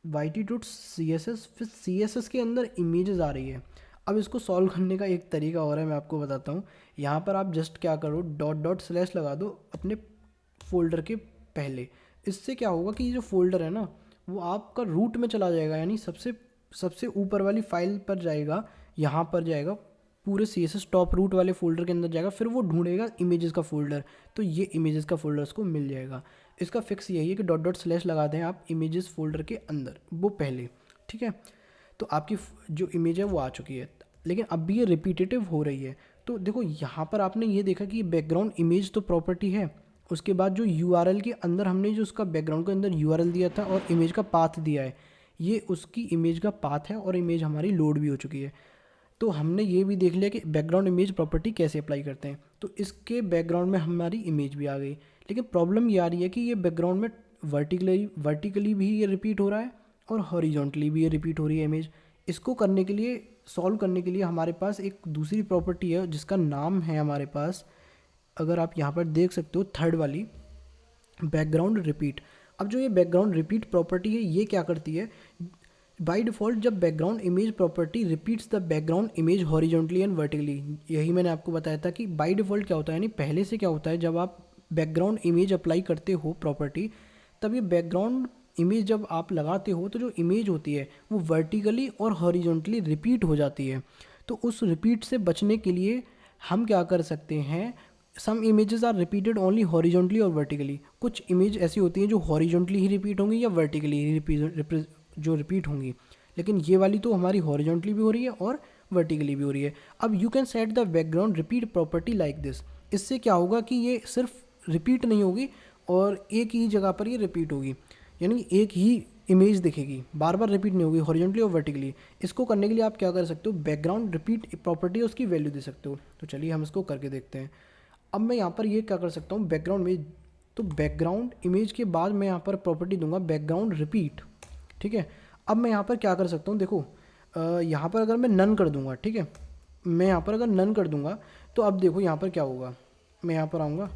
yt.css फिर CSS के अंदर इमेजेस आ रही है। अब इसको सॉल्व करने का एक तरीका और है, मैं आपको बताता हूँ। यहाँ पर आप जस्ट क्या करो, डॉट स्लैश लगा दो अपने फोल्डर के पहले। इससे क्या होगा कि ये जो फोल्डर है ना वो आपका रूट में चला जाएगा, यानी सबसे ऊपर वाली फाइल पर जाएगा, यहाँ पर जाएगा, पूरे CSS टॉप रूट वाले फोल्डर के अंदर जाएगा, फिर वो ढूंढेगा इमेजेस का फोल्डर, तो ये इमेजेस का फोल्डर उसको मिल जाएगा। इसका फिक्स यही है कि डॉट स्लैश लगा दें आप इमेजेस फोल्डर के अंदर, वो पहले, ठीक है। तो आपकी जो इमेज है वो आ चुकी है, लेकिन अब भी ये रिपीटेटिव हो रही है। तो देखो यहाँ पर आपने ये देखा कि बैकग्राउंड इमेज तो प्रॉपर्टी है, उसके बाद जो URL के अंदर हमने जो उसका बैकग्राउंड के अंदर URL दिया था और इमेज का पाथ दिया है, ये उसकी इमेज का पाथ है और इमेज हमारी लोड भी हो चुकी है। तो हमने ये भी देख लिया कि बैकग्राउंड इमेज प्रॉपर्टी कैसे अप्लाई करते हैं। तो इसके बैकग्राउंड में हमारी इमेज भी आ गई, लेकिन प्रॉब्लम ये आ रही है कि ये बैकग्राउंड में वर्टिकली भी ये रिपीट हो रहा है और हॉरिजॉन्टली भी ये रिपीट हो रही है इमेज। इसको करने के लिए, सॉल्व करने के लिए हमारे पास एक दूसरी प्रॉपर्टी है जिसका नाम है हमारे पास, अगर आप यहाँ पर देख सकते हो थर्ड वाली, बैकग्राउंड रिपीट। अब जो ये बैकग्राउंड रिपीट प्रॉपर्टी है ये क्या करती है, बाय डिफ़ॉल्ट जब background image property repeats the background image horizontally and vertically, यही मैंने आपको बताया था कि बाय डिफ़ॉल्ट क्या होता है, यानी पहले से क्या होता है जब आप बैकग्राउंड इमेज अप्लाई करते हो प्रॉपर्टी, तब ये बैकग्राउंड इमेज जब आप लगाते हो तो जो इमेज होती है वो वर्टिकली और हॉरिजॉन्टली रिपीट हो जाती है। तो उस रिपीट से बचने के लिए हम क्या कर सकते हैं, some images are repeated only horizontally और वर्टिकली। कुछ इमेज ऐसी होती हैं जो हॉरिजॉन्टली ही रिपीट होंगी या वर्टिकली ही जो रिपीट होंगी, लेकिन ये वाली तो हमारी हॉरिजॉन्टली भी हो रही है और वर्टिकली भी हो रही है। अब you can set the background repeat property like this. इससे क्या होगा कि ये सिर्फ रिपीट नहीं होगी और एक ही जगह पर ये रिपीट होगी, यानी एक ही इमेज दिखेगी, बार बार रिपीट नहीं होगी हॉरिजॉन्टली और वर्टिकली। इसको करने के लिए आप क्या कर सकते हो, बैकग्राउंड रिपीट प्रॉपर्टी उसकी वैल्यू दे सकते हो। तो चलिए हम इसको करके देखते हैं। अब मैं यहाँ पर ये क्या कर सकता हूँ, बैकग्राउंड इमेज, तो बैकग्राउंड इमेज के बाद मैं यहाँ पर प्रॉपर्टी दूंगा बैकग्राउंड रिपीट, ठीक है। अब मैं यहाँ पर क्या कर सकता हूँ, देखो यहाँ पर अगर मैं नन कर दूंगा, ठीक है, मैं यहाँ पर अगर नन कर दूंगा तो अब देखो यहाँ पर क्या होगा, मैं यहाँ पर आऊँगा,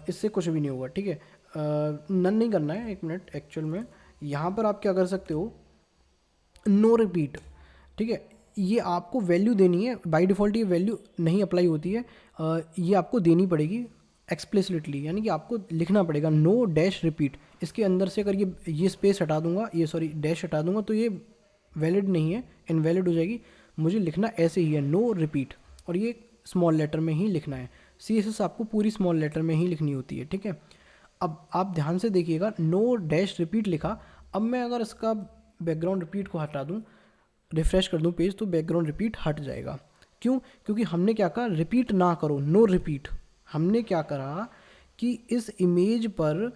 इससे कुछ भी नहीं होगा, ठीक है। नन नहीं करना है, एक मिनट, एक्चुअल में यहाँ पर आप क्या कर सकते हो, नो रिपीट, ठीक है। ये आपको वैल्यू देनी है, बाय डिफ़ॉल्ट ये वैल्यू नहीं अप्लाई होती है, ये आपको देनी पड़ेगी एक्सप्लिसिटली, यानी कि आपको लिखना पड़ेगा नो डैश रिपीट। इसके अंदर से अगर ये स्पेस हटा दूंगा, ये सॉरी डैश हटा दूंगा तो ये वैलिड नहीं है, इनवैलिड हो जाएगी। मुझे लिखना ऐसे ही है, नो रिपीट, और ये स्मॉल लेटर में ही लिखना है। CSS आपको पूरी स्मॉल लेटर में ही लिखनी होती है, ठीक है। अब आप ध्यान से देखिएगा, नो डैश रिपीट लिखा। अब मैं अगर इसका बैकग्राउंड रिपीट को हटा दूँ, रिफ़्रेश कर दूँ पेज, तो बैकग्राउंड रिपीट हट जाएगा। क्यों? क्योंकि हमने क्या कहा, रिपीट ना करो, नो रिपीट। हमने क्या करा कि इस इमेज पर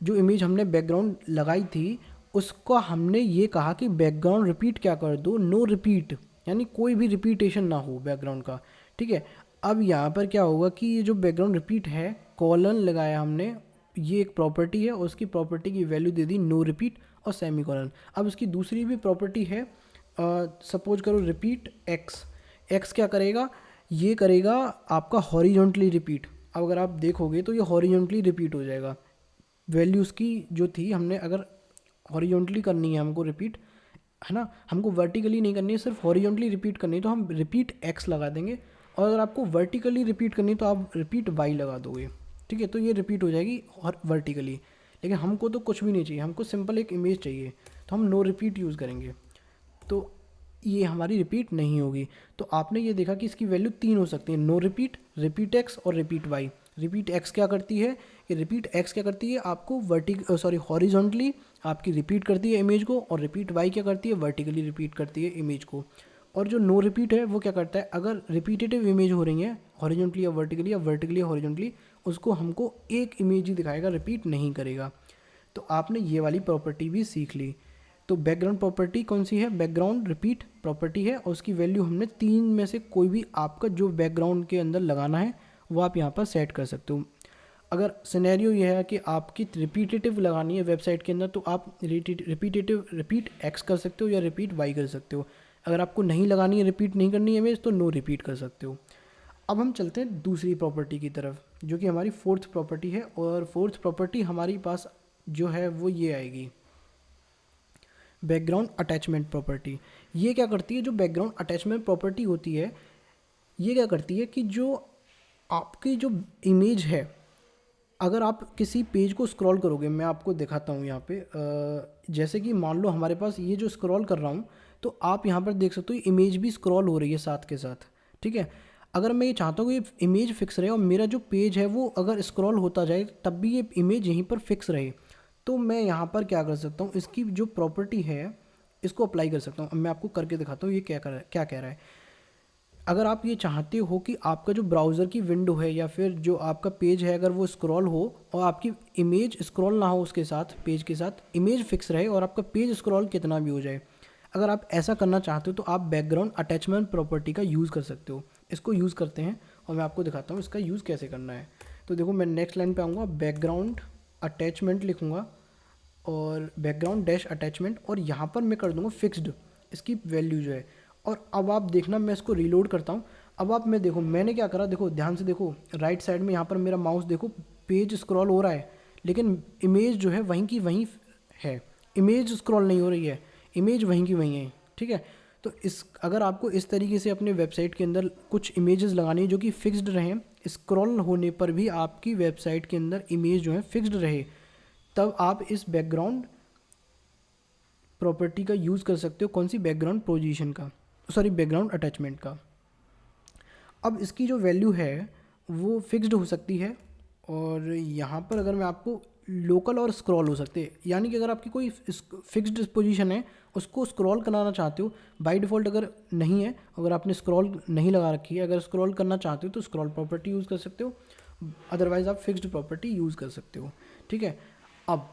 जो इमेज हमने बैकग्राउंड लगाई थी उसको हमने ये कहा कि बैकग्राउंड रिपीट क्या कर दो, नो रिपीट, यानी कोई भी रिपीटेशन ना हो बैकग्राउंड का, ठीक है। अब यहाँ पर क्या होगा कि ये जो बैकग्राउंड रिपीट है कॉलन लगाया हमने, ये एक प्रॉपर्टी है और उसकी प्रॉपर्टी की वैल्यू दे दी नो रिपीट और सेमी कॉलन। अब उसकी दूसरी भी प्रॉपर्टी है, सपोज करो रिपीट एक्स। एक्स क्या करेगा, ये करेगा आपका हॉरिजॉन्टली रिपीट। अब अगर आप देखोगे तो ये हॉरिजॉन्टली रिपीट हो जाएगा। वैल्यू उसकी जो थी, हमने अगर हॉरिजॉन्टली करनी है हमको रिपीट, है ना, हमको वर्टिकली नहीं करनी है, सिर्फ हॉरिजॉन्टली रिपीट करनी है, तो हम रिपीट एक्स लगा देंगे। और अगर आपको वर्टिकली रिपीट करनी है तो आप रिपीट वाई लगा दोगे, ठीक है। तो ये रिपीट हो जाएगी वर्टिकली। लेकिन हमको तो कुछ भी नहीं चाहिए, हमको सिंपल एक इमेज चाहिए, तो हम नो रिपीट यूज़ करेंगे, तो ये हमारी रिपीट नहीं होगी। तो आपने ये देखा कि इसकी वैल्यू 3 हो सकती है, नो रिपीट, रिपीट एक्स और रिपीट वाई। रिपीट एक्स क्या करती है, ये रिपीट एक्स क्या करती है, आपको हॉरिजॉन्टली आपकी रिपीट करती है इमेज को, और रिपीट वाई क्या करती है, वर्टिकली रिपीट करती है इमेज को। और जो नो रिपीट है वो क्या करता है, अगर रिपीटेटिव इमेज हो रही है हॉरिजॉन्टली या वर्टिकली या हॉरिजॉन्टली, उसको हमको एक इमेज ही दिखाएगा, रिपीट नहीं करेगा। तो आपने ये वाली प्रॉपर्टी भी सीख ली। तो बैकग्राउंड प्रॉपर्टी कौन सी है, बैकग्राउंड रिपीट प्रॉपर्टी है, और उसकी वैल्यू हमने 3 में से कोई भी आपका जो बैकग्राउंड के अंदर लगाना है वो आप यहाँ पर सेट कर सकते हो। अगर सिनेरियो ये है कि आपकी रिपीटेटिव लगानी है वेबसाइट के अंदर, तो आप रिपीट एक्स कर सकते हो या रिपीट वाई कर सकते हो। अगर आपको नहीं लगानी है, रिपीट नहीं करनी है इमेज, तो नो रिपीट कर सकते हो। अब हम चलते हैं दूसरी प्रॉपर्टी की तरफ, जो कि हमारी फोर्थ प्रॉपर्टी है। और फोर्थ प्रॉपर्टी हमारी पास जो है वो ये आएगी, बैकग्राउंड अटैचमेंट प्रॉपर्टी। ये क्या करती है, जो बैकग्राउंड अटैचमेंट प्रॉपर्टी होती है, ये क्या करती है कि जो आपकी जो इमेज है, अगर आप किसी पेज को स्क्रॉल करोगे, मैं आपको दिखाता हूँ यहाँ पे, जैसे कि मान लो हमारे पास ये जो स्क्रॉल कर रहा हूँ, तो आप यहाँ पर देख सकते हो इमेज भी स्क्रॉल हो रही है साथ के साथ, ठीक है। अगर मैं ये चाहता हूँ कि ये इमेज फिक्स रहे और मेरा जो पेज है वो अगर स्क्रॉल होता जाए तब भी ये इमेज यहीं पर फिक्स रहे, तो मैं यहाँ पर क्या कर सकता हूँ, इसकी जो प्रॉपर्टी है इसको अप्लाई कर सकता हूँ। अब मैं आपको करके दिखाता हूँ ये क्या कह रहा है। अगर आप ये चाहते हो कि आपका जो ब्राउज़र की विंडो है या फिर जो आपका पेज है, अगर वो स्क्रॉल हो और आपकी इमेज स्क्रॉल ना हो, उसके साथ पेज के साथ इमेज फिक्स रहे और आपका पेज स्क्रॉल कितना भी हो जाए, अगर आप ऐसा करना चाहते हो तो आप बैकग्राउंड अटैचमेंट प्रॉपर्टी का यूज़ कर सकते हो। इसको यूज़ करते हैं और मैं आपको दिखाता हूँ इसका यूज़ कैसे करना है। तो देखो, मैं नेक्स्ट लाइन पे आऊँगा, बैकग्राउंड अटैचमेंट लिखूँगा और बैकग्राउंड डैश अटैचमेंट, और यहाँ पर मैं कर दूँगा फिक्स्ड इसकी वैल्यू जो है। और अब आप देखना, मैं इसको रीलोड करता हूँ। अब आप मैं देखो मैंने क्या करा, देखो ध्यान से देखो, राइट साइड में यहाँ पर मेरा माउस देखो, पेज स्क्रॉल हो रहा है लेकिन इमेज जो है वहीं की वहीं है, इमेज स्क्रॉल नहीं हो रही है, इमेज वहीं की वहीं है, ठीक है। तो अगर आपको इस तरीके से अपने वेबसाइट के अंदर कुछ इमेजेस लगानी है जो कि फिक्स्ड रहें, स्क्रॉल होने पर भी आपकी वेबसाइट के अंदर इमेज जो है फिक्स्ड रहे, तब आप इस बैकग्राउंड प्रॉपर्टी का यूज़ कर सकते हो। कौन सी, बैकग्राउंड पोजीशन का, सॉरी बैकग्राउंड अटैचमेंट का। अब इसकी जो वैल्यू है वो फिक्स्ड हो सकती है, और यहाँ पर अगर मैं आपको लोकल और स्क्रॉल हो सकते हैं, यानी कि अगर आपकी कोई फिक्स्ड पोजीशन है उसको स्क्रॉल कराना चाहते हो, बाय डिफ़ॉल्ट अगर नहीं है, अगर आपने स्क्रॉल नहीं लगा रखी है, अगर स्क्रॉल करना चाहते हो तो स्क्रॉल प्रॉपर्टी यूज़ कर सकते हो, अदरवाइज़ आप फिक्स्ड प्रॉपर्टी यूज़ कर सकते हो, ठीक है। अब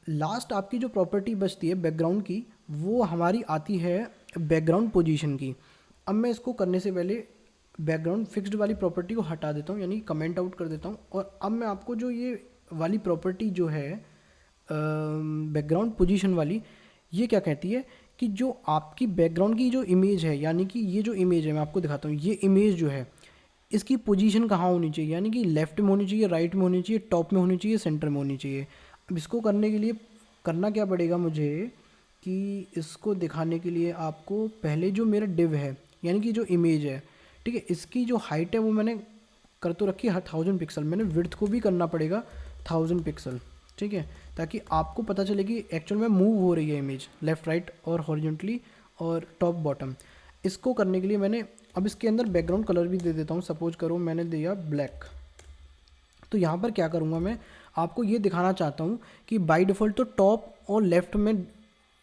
लास्ट आपकी जो प्रॉपर्टी बचती है बैकग्राउंड की, वो हमारी आती है बैकग्राउंड पोजीशन की। अब मैं इसको करने से पहले बैकग्राउंड फिक्स्ड वाली प्रॉपर्टी को हटा देता हूँ, यानी कमेंट आउट कर देता हूँ, और अब मैं आपको जो ये वाली प्रॉपर्टी जो है बैकग्राउंड पोजीशन वाली, ये क्या कहती है कि जो आपकी बैकग्राउंड की जो इमेज है, यानी कि ये जो इमेज है मैं आपको दिखाता हूँ, ये इमेज जो है इसकी पोजीशन कहाँ होनी चाहिए, यानी कि लेफ़्ट में होनी चाहिए, राइट में होनी चाहिए, टॉप में होनी चाहिए, सेंटर में होनी चाहिए। अब इसको करने के लिए करना क्या पड़ेगा मुझे, कि इसको दिखाने के लिए आपको पहले जो मेरा डिव है, यानी कि जो इमेज है, ठीक है, इसकी जो हाइट है वो मैंने कर तो रखी है 1000 पिक्सल, मैंने विड्थ को भी करना पड़ेगा 1000 पिक्सल, ठीक है, ताकि आपको पता चले कि एक्चुअल में मूव हो रही है इमेज लेफ़्ट राइट और हॉरिजॉन्टली और टॉप बॉटम। इसको करने के लिए मैंने अब इसके अंदर बैकग्राउंड कलर भी दे देता हूँ, सपोज करो मैंने दिया ब्लैक। तो यहाँ पर क्या करूँगा, मैं आपको ये दिखाना चाहता हूँ कि बाय डिफ़ॉल्ट तो टॉप और लेफ़्ट में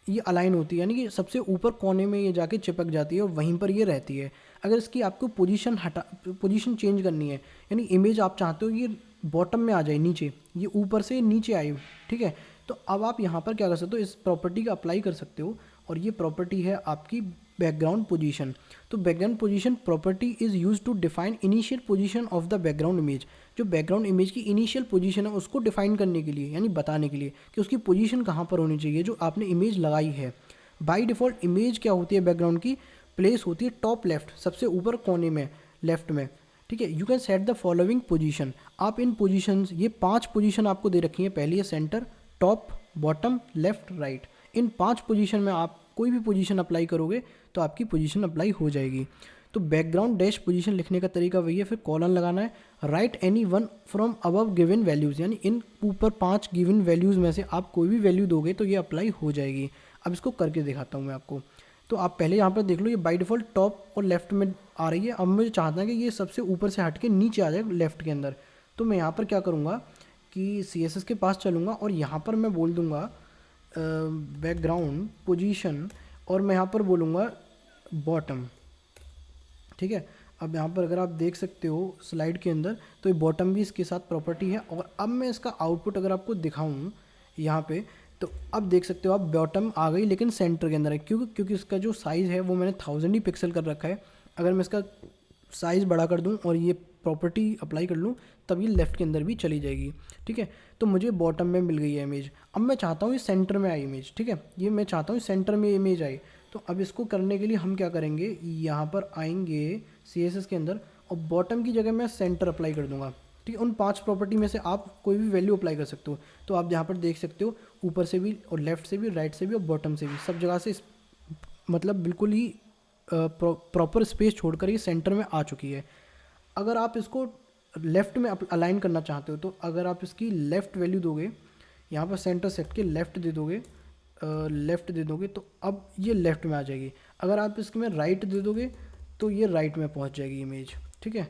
ये अलाइन होती है, यानी कि सबसे ऊपर कोने में ये जाके चिपक जाती है और वहीं पर ये रहती है। अगर इसकी आपको पोजीशन चेंज करनी है, यानी इमेज आप चाहते हो ये बॉटम में आ जाए, नीचे, ये ऊपर से नीचे आए, ठीक है, तो अब आप यहाँ पर क्या कर सकते हो, इस प्रॉपर्टी का अप्लाई कर सकते हो, और ये प्रॉपर्टी है आपकी बैकग्राउंड पोजीशन। तो background position property is use to define initial position of the background image. जो बैकग्राउंड इमेज की इनिशियल पोजीशन है उसको डिफाइन करने के लिए, यानी बताने के लिए कि उसकी पोजीशन कहाँ पर होनी चाहिए जो आपने इमेज लगाई है। बाय डिफ़ॉल्ट इमेज क्या होती है बैकग्राउंड की, प्लेस होती है टॉप लेफ्ट, सबसे ऊपर कोने में लेफ्ट में, ठीक है। You can set the following position, आप इन पोजीशंस, ये 5 पोजीशन आपको दे रखी हैं, पहली है centre, top, bottom, left, right. इन 5 पोजीशन में आप कोई भी पोजीशन अप्लाई करोगे तो आपकी पोजीशन अप्लाई हो जाएगी। तो बैकग्राउंड डैश पोजीशन लिखने का तरीका वही है, फिर कॉलन लगाना है, right any one from above given values, यानी इन ऊपर 5 गिवन वैल्यूज़ में से आप कोई भी वैल्यू दोगे तो ये अप्लाई हो जाएगी। अब इसको करके दिखाता हूँ मैं आपको। तो आप पहले यहाँ पर देख लो, ये बाय डिफ़ॉल्ट टॉप और लेफ्ट में आ रही है। अब मुझे चाहता है कि ये सबसे ऊपर से हट के नीचे आ जाए लेफ्ट के अंदर। तो मैं यहाँ पर क्या करूँगा कि CSS के पास चलूँगा और यहाँ पर मैं बोल दूँगा बैकग्राउंड पोजीशन, और मैं यहाँ पर बोलूँगा बॉटम, ठीक है। अब यहाँ पर अगर आप देख सकते हो स्लाइड के अंदर, तो ये बॉटम भी इसके साथ प्रॉपर्टी है। और अब मैं इसका आउटपुट अगर आपको दिखाऊँ यहाँ पे, तो अब देख सकते हो आप बॉटम आ गई लेकिन सेंटर के अंदर है, क्योंकि इसका जो साइज़ है वो मैंने 1000 ही पिक्सल कर रखा है। अगर मैं इसका साइज़ बड़ा कर दूं और ये प्रॉपर्टी अप्लाई कर लूं तब ये लेफ़्ट के अंदर भी चली जाएगी, ठीक है। तो मुझे बॉटम में मिल गई है इमेज। अब मैं चाहता हूँ ये सेंटर में आई इमेज, ठीक है, ये मैं चाहता हूँ सेंटर में इमेज आई। तो अब इसको करने के लिए हम क्या करेंगे, यहाँ पर आएंगे CSS के अंदर और बॉटम की जगह मैं सेंटर अप्लाई कर दूँगा, ठीक है। उन 5 प्रॉपर्टी में से आप कोई भी वैल्यू अप्लाई कर सकते हो। तो आप यहाँ पर देख सकते हो ऊपर से भी और लेफ़्ट से भी, राइट से भी और बॉटम से भी, सब जगह से मतलब बिल्कुल ही प्रॉपर स्पेस छोड़कर ये सेंटर में आ चुकी है। अगर आप इसको लेफ़्ट में अलाइन करना चाहते हो, तो अगर आप इसकी लेफ़्ट वैल्यू दोगे, यहाँ पर सेंटर सेट के लेफ़्ट दे दोगे, तो अब ये लेफ़्ट में आ जाएगी। अगर आप इसमें राइट दे दोगे तो ये राइट में पहुँच जाएगी इमेज, ठीक है।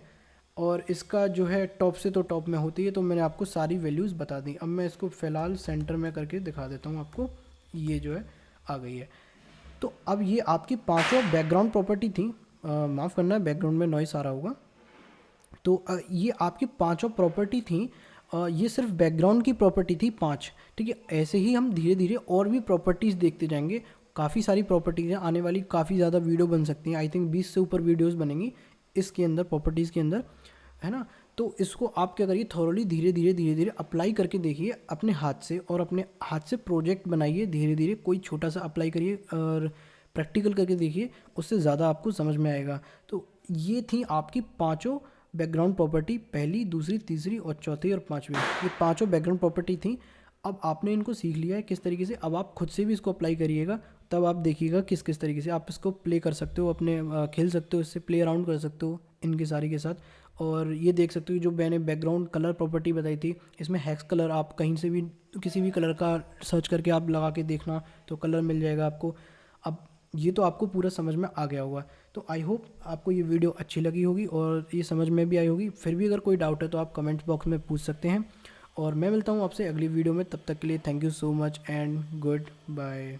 और इसका जो है टॉप से तो टॉप में होती है, तो मैंने आपको सारी वैल्यूज़ बता दी। अब मैं इसको फ़िलहाल सेंटर में करके दिखा देता हूँ आपको, ये जो है आ गई है। तो अब ये आपकी 5 बैकग्राउंड प्रॉपर्टी थी, माफ़ करना है बैकग्राउंड में नॉइस आ रहा होगा। तो ये आपकी 5 प्रॉपर्टी थी, ये सिर्फ बैकग्राउंड की प्रॉपर्टी थी 5, ठीक है। ऐसे ही हम धीरे धीरे और भी प्रॉपर्टीज़ देखते जाएंगे। काफ़ी सारी प्रॉपर्टीज़ हैं, आने वाली काफ़ी ज़्यादा वीडियो बन सकती हैं। आई थिंक 20 से ऊपर वीडियोज़ बनेंगी इसके अंदर, प्रॉपर्टीज़ के अंदर, है ना। तो इसको आप क्या करिए, थॉरली धीरे धीरे अप्लाई करके देखिए अपने हाथ से, और अपने हाथ से प्रोजेक्ट बनाइए धीरे धीरे, कोई छोटा सा अप्लाई करिए और प्रैक्टिकल करके देखिए, उससे ज़्यादा आपको समझ में आएगा। तो ये थी आपकी 5 बैकग्राउंड प्रॉपर्टी, पहली, दूसरी, तीसरी और चौथी और 5वीं, ये 5 बैकग्राउंड प्रॉपर्टी थी। अब आपने इनको सीख लिया है किस तरीके से, अब आप खुद से भी इसको अप्लाई करिएगा, तब आप देखिएगा किस किस तरीके से आप इसको प्ले कर सकते हो, अपने खेल सकते हो, इससे प्ले अराउंड कर सकते हो इनके सारी के साथ। और ये देख सकते हो जो मैंने बैकग्राउंड कलर प्रॉपर्टी बताई थी, इसमें हेक्स कलर, आप कहीं से भी किसी भी कलर का सर्च करके आप लगा के देखना तो कलर मिल जाएगा आपको। अब ये तो आपको पूरा समझ में आ गया होगा। तो आई होप आपको ये वीडियो अच्छी लगी होगी और ये समझ में भी आई होगी। फिर भी अगर कोई डाउट है तो आप कमेंट बॉक्स में पूछ सकते हैं, और मैं मिलता हूँ आपसे अगली वीडियो में। तब तक के लिए thank you so much and good bye.